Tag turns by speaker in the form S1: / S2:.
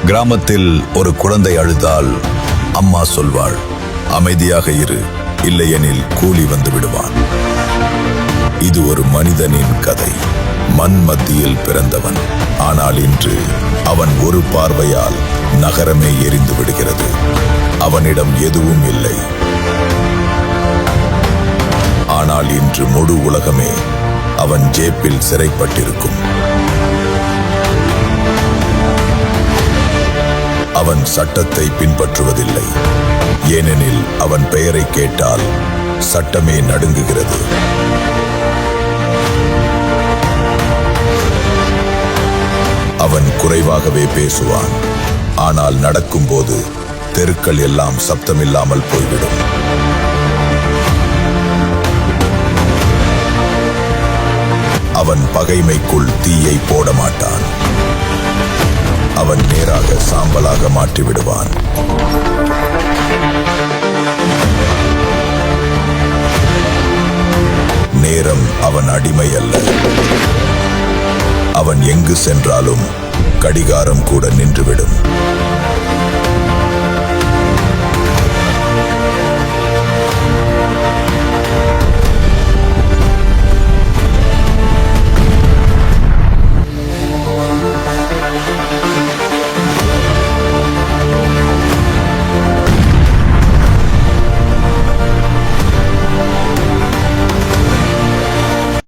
S1: கிராமத்தில் ஒரு குழந்தை அழுதால் அம்மா சொல்வாள், அமைதியாக இரு, இல்லையெனில் கூலி வந்து விடுவான். இது ஒரு மனிதனின் கதை. மண் மத்தியில் பிறந்தவன். ஆனால் இன்று அவன் ஒரு பார்வையால் நகரமே எரிந்து விடுகிறது. அவனிடம் எதுவும் இல்லை. ஆனால் இன்று முழு உலகமே அவன் ஜேப்பில் சிறைப்பட்டிருக்கும். அவன் சட்டத்தை பின்பற்றுவதில்லை. ஏனெனில் அவன் பெயரை கேட்டால் சட்டமே நடுங்குகிறது. அவன் குறைவாகவே பேசுவான். ஆனால் நடக்கும்போது தெருக்கள் எல்லாம் சப்தமில்லாமல் போய்விடும். அவன் பகைமைக்குள் தீயை போட மாட்டான். அவன் நேராக சாம்பலாக மாற்றிவிடுவான். நேரம் அவன் அடிமை அல்ல. அவன் எங்கு சென்றாலும் கடிகாரம் கூட நின்றுவிடும்.